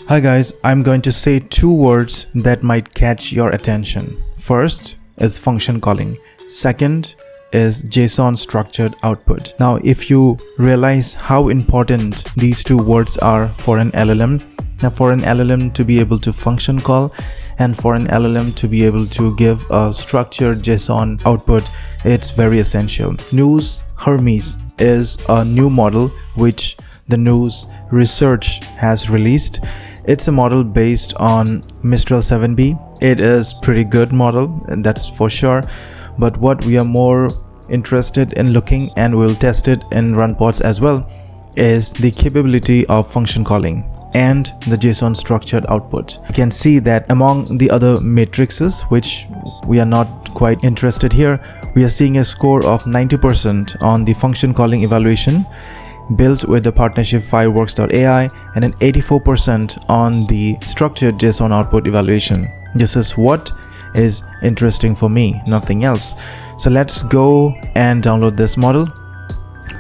Hi guys, I'm going to say two words that might catch your attention. First is function calling. Second is JSON Structured Output. Now, if you realize how important these two words are for an LLM, now for an LLM to be able to function call and for an LLM to be able to give a structured JSON output, it's very essential. Hermes is a new model which the News research has released. It's a model based on Mistral 7B. It is pretty good model, and that's for sure. But what we are more interested in looking, and we'll test it in RunPods as well, is the capability of function calling and the JSON structured output. You can see that among the other matrices, which we are not quite interested here, we are seeing a score of 90% on the function calling evaluation built with the partnership Fireworks.ai and an 84% on the structured JSON output evaluation. This is what is interesting for me, nothing else. So let's go and download this model.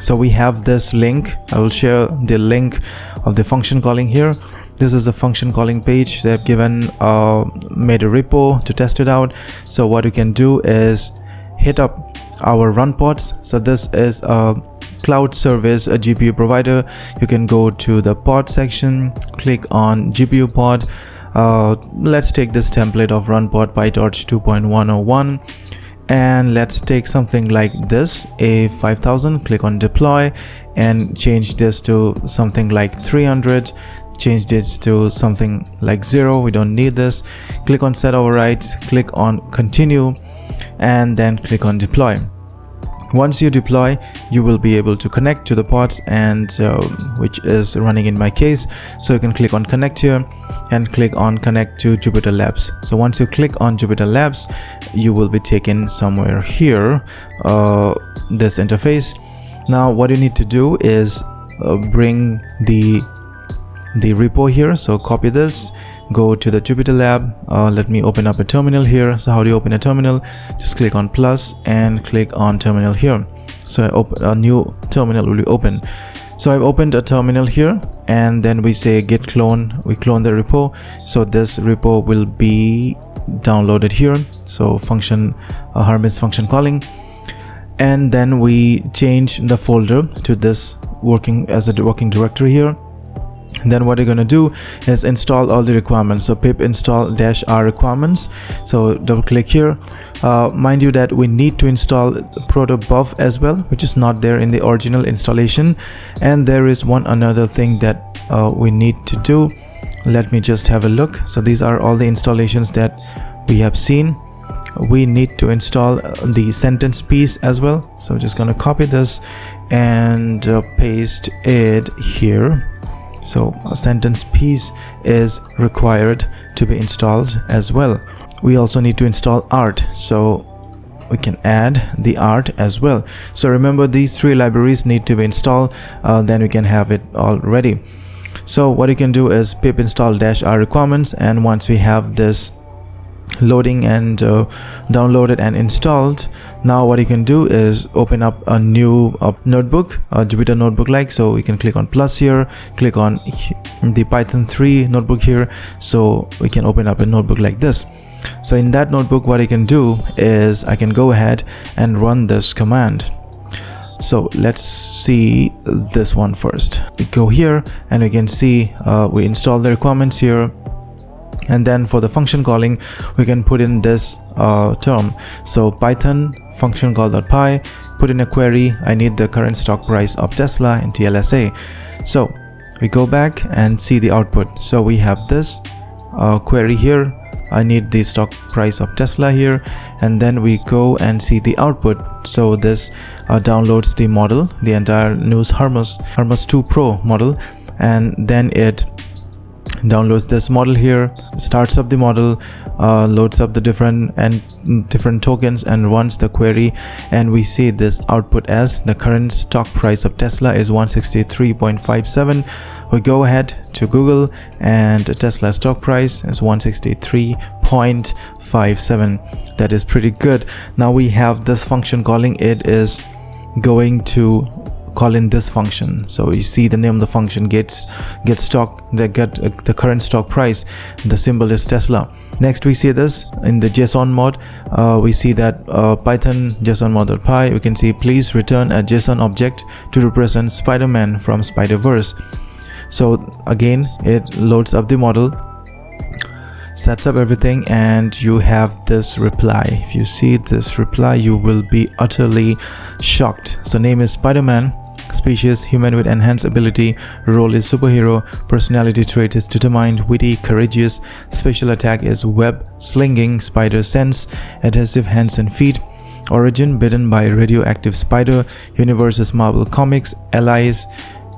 So we have this link. I will share the link of the function calling here. This is a function calling page. They've given made a repo to test it out. So what you can do is hit up our RunPods. So this is a cloud service, a GPU provider. You can go to the pod section, click on GPU pod. Let's take this template of RunPod PyTorch 2.101 and let's take something like this, A5000. Click on deploy and change this to something like 300. Change this to something like 0. We don't need this. Click on set overrides, click on continue, and then click on deploy. Once you deploy, you will be able to connect to the pods, and which is running in my case. So you can click on connect here and click on connect to Jupyter Labs. So once you click on Jupyter Labs, you will be taken somewhere here, this interface. Now what you need to do is bring the repo here. So copy this, go to the Jupyter Lab. Let me open up a terminal here. So how do you open a terminal? Just click on plus and click on terminal here. So I open a new terminal will be open. So I've opened a terminal here, and then we say git clone. We clone the repo. So this repo will be downloaded here. So function Hermes function calling, and then we change the folder to this working directory here. And then what you're going to do is install all the requirements. So pip install -r requirements. So double click here. Mind you that we need to install protobuf as well, which is not there in the original installation. And there is another thing that we need to do. Let me just have a look. So these are all the installations that we have seen. We need to install the sentence piece as well. So I'm just going to copy this and paste it here. So a sentence piece is required to be installed as well. We also need to install art, so we can add the art as well. So remember, these three libraries need to be installed, then we can have it all ready. So what you can do is pip install -r requirements, and once we have this loading and downloaded and installed, now what you can do is open up a new notebook, a Jupyter notebook like. So we can click on plus here, click on the Python 3 notebook here, so we can open up a notebook like this. So in that notebook, what I can do is I can go ahead and run this command. So let's see this one first. We go here and we can see we install the requirements here. And then for the function calling, we can put in this term. So Python function call.py, put in a query. I need the current stock price of Tesla in TLSA. So we go back and see the output. So we have this query here. I need the stock price of Tesla here, and then we go and see the output. So this downloads the model, the entire News Hermes 2 Pro model, and then it downloads this model here, starts up the model, loads up the different tokens and runs the query, and we see this output as the current stock price of Tesla is 163.57. We go ahead to Google and Tesla stock price is 163.57. That is pretty good. Now we have this function calling. It is going to call in this function. So you see the name of the function, get stock, the current stock price, the symbol is Tesla. Next we see this in the JSON mode. We see that Python JSON mod.py, we can see please return a JSON object to represent Spider-Man from Spider-Verse. So again, it loads up the model, sets up everything, and you have this reply. If you see this reply, you will be utterly shocked. So name is Spider-Man, species human with enhanced ability, role is superhero, personality trait is determined, witty, courageous, special attack is web slinging, spider sense, adhesive hands and feet, origin bitten by radioactive spider, universe is Marvel Comics, allies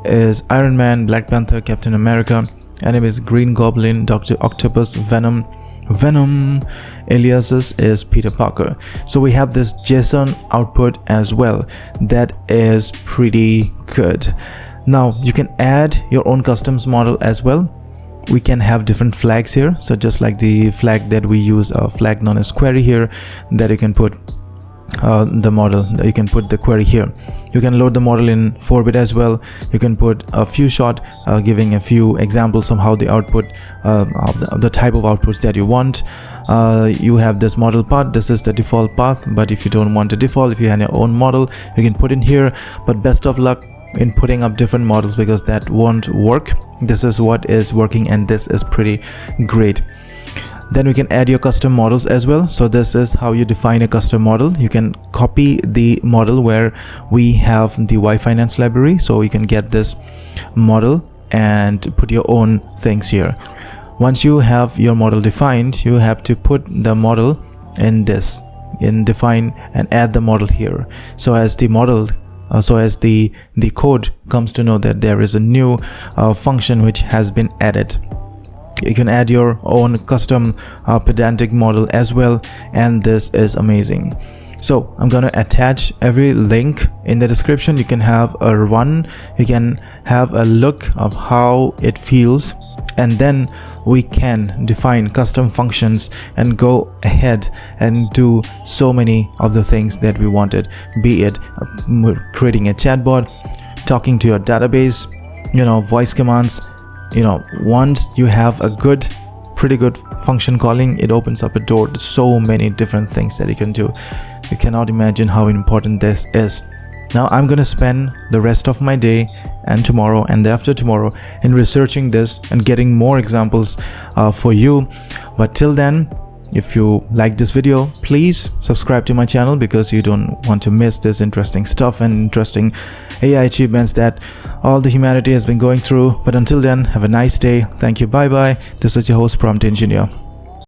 is Iron Man, Black Panther, Captain America, enemy is Green Goblin, Dr. Octopus, Venom, aliases is Peter Parker. So we have this JSON output as well. That is pretty good. Now you can add your own customs model as well. We can have different flags here. So just like the flag that we use, a flag known as query here, that you can put the model, you can put the query here. You can load the model in 4-bit as well. You can put a few shot giving a few examples of how the output of the type of outputs that you want. You have this model path. This is the default path, but if you don't want a default, if you have your own model, you can put in here. But best of luck in putting up different models, because that won't work. This is what is working, and this is pretty great. Then we can add your custom models as well. So this is how you define a custom model. You can copy the model where we have the Y-Finance library. So you can get this model and put your own things here. Once you have your model defined, you have to put the model in this, in define, and add the model here. So as the model the code comes to know that there is a new function which has been added. You can add your own custom pedantic model as well, and this is amazing. So I'm gonna attach every link in the description. You can have a run, you can have a look of how it feels, and then we can define custom functions and go ahead and do so many of the things that we wanted, be it creating a chatbot, talking to your database, voice commands. Once you have a pretty good function calling, it opens up a door to so many different things that you can do. You cannot imagine how important this is. Now I'm gonna spend the rest of my day and tomorrow and after tomorrow in researching this and getting more examples for you. But till then, if you like this video, please subscribe to my channel, because you don't want to miss this interesting stuff and interesting AI achievements that all the humanity has been going through. But until then, have a nice day. Thank you. Bye bye. This is your host, Prompt Engineer.